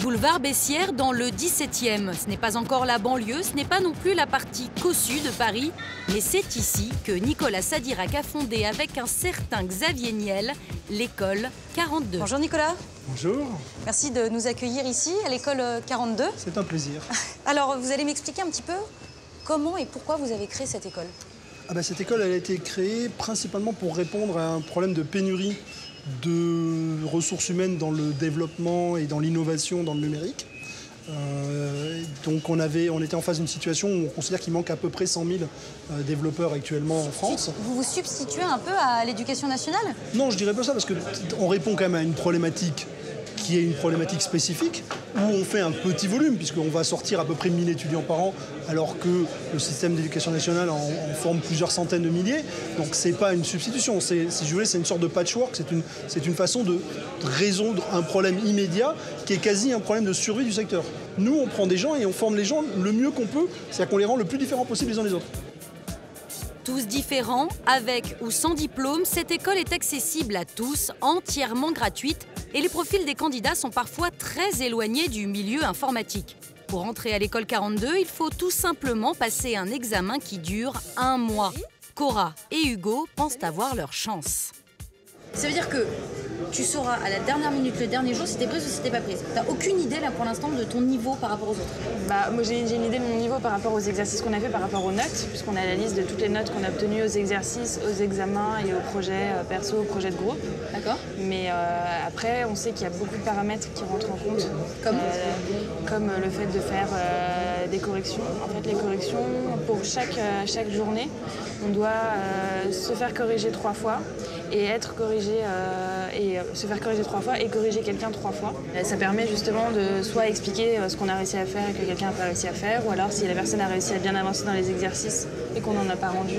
Boulevard Bessières dans le 17e. Ce n'est pas encore la banlieue, ce n'est pas non plus la partie cossue de Paris, mais c'est ici que Nicolas Sadirac a fondé avec un certain Xavier Niel l'école 42. Bonjour Nicolas. Bonjour. Merci de nous accueillir ici à l'école 42. C'est un plaisir. Alors vous allez m'expliquer un petit peu comment et pourquoi vous avez créé cette école? Cette école elle a été créée principalement pour répondre à un problème de pénurie de ressources humaines dans le développement et dans l'innovation dans le numérique. Donc on était en face d'une situation où on considère qu'il manque à peu près 100 000 développeurs actuellement en France. Vous vous substituez un peu à l'éducation nationale? Non, je dirais pas ça parce qu'on répond quand même à une problématique qui est une problématique spécifique, où on fait un petit volume, puisqu'on va sortir à peu près 1000 étudiants par an, alors que le système d'éducation nationale en forme plusieurs centaines de milliers. Donc c'est pas une substitution, si je voulais, c'est une sorte de patchwork, c'est une façon de résoudre un problème immédiat qui est quasi un problème de survie du secteur. Nous, on prend des gens et on forme les gens le mieux qu'on peut, c'est-à-dire qu'on les rend le plus différents possible les uns des autres. Tous différents, avec ou sans diplôme, cette école est accessible à tous, entièrement gratuite, et les profils des candidats sont parfois très éloignés du milieu informatique. Pour entrer à l'école 42, il faut tout simplement passer un examen qui dure 1 mois. Cora et Hugo pensent avoir leur chance. Ça veut dire que tu sauras à la dernière minute, le dernier jour, si t'es prise ou si t'es pas prise. T'as aucune idée là pour l'instant de ton niveau par rapport aux autres? Moi j'ai une idée de mon niveau par rapport aux exercices qu'on a fait, par rapport aux notes, puisqu'on a la liste de toutes les notes qu'on a obtenues aux exercices, aux examens et aux projets perso, aux projets de groupe. D'accord. Mais après, on sait qu'il y a beaucoup de paramètres qui rentrent en compte. Comme le fait de faire des corrections. En fait, les corrections, pour chaque journée, on doit se faire corriger 3 fois et être corrigé se faire corriger 3 fois et corriger quelqu'un 3 fois. Ça permet justement de soit expliquer ce qu'on a réussi à faire et que quelqu'un n'a pas réussi à faire, ou alors si la personne a réussi à bien avancer dans les exercices et qu'on n'en a pas rendu,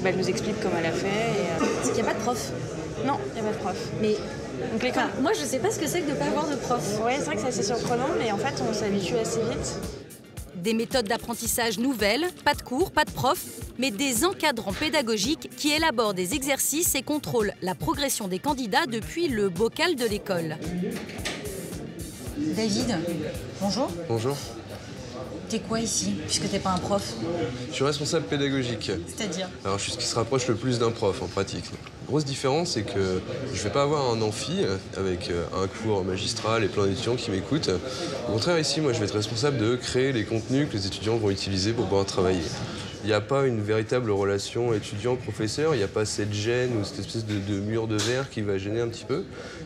elle nous explique comment elle a fait. C'est qu'il n'y a pas de prof? Non, il n'y a pas de prof. Mais donc, moi je sais pas ce que c'est que de ne pas avoir de prof. Oui, c'est vrai que c'est assez surprenant, mais en fait on s'habitue assez vite. Des méthodes d'apprentissage nouvelles, pas de cours, pas de profs, mais des encadrants pédagogiques qui élaborent des exercices et contrôlent la progression des candidats depuis le bocal de l'école. David, bonjour. Bonjour. T'es quoi ici, puisque t'es pas un prof? Je suis responsable pédagogique. C'est-à-dire? Alors je suis ce qui se rapproche le plus d'un prof en pratique. La grosse différence, c'est que je ne vais pas avoir un amphi avec un cours magistral et plein d'étudiants qui m'écoutent. Au contraire, ici, moi, je vais être responsable de créer les contenus que les étudiants vont utiliser pour pouvoir travailler. Il n'y a pas une véritable relation étudiant-professeur, il n'y a pas cette gêne ou cette espèce de mur de verre qui va gêner un petit peu.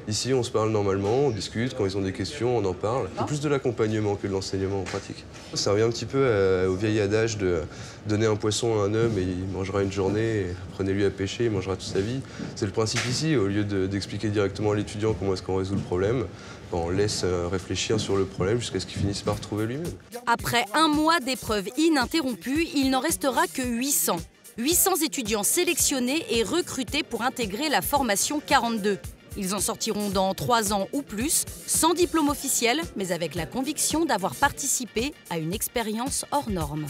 Ici, on se parle normalement, on discute, quand ils ont des questions, on en parle. C'est plus de l'accompagnement que de l'enseignement en pratique. Ça revient un petit peu au vieil adage de donner un poisson à un homme et il mangera une journée, prenez-lui à pêcher, il mangera toute sa vie. C'est le principe ici, au lieu d'expliquer directement à l'étudiant comment est-ce qu'on résout le problème, on laisse réfléchir sur le problème jusqu'à ce qu'il finisse par trouver lui-même. Après 1 mois d'épreuves ininterrompues, il n'en restera que 800. 800 étudiants sélectionnés et recrutés pour intégrer la formation 42. Ils en sortiront dans 3 ans ou plus, sans diplôme officiel, mais avec la conviction d'avoir participé à une expérience hors norme.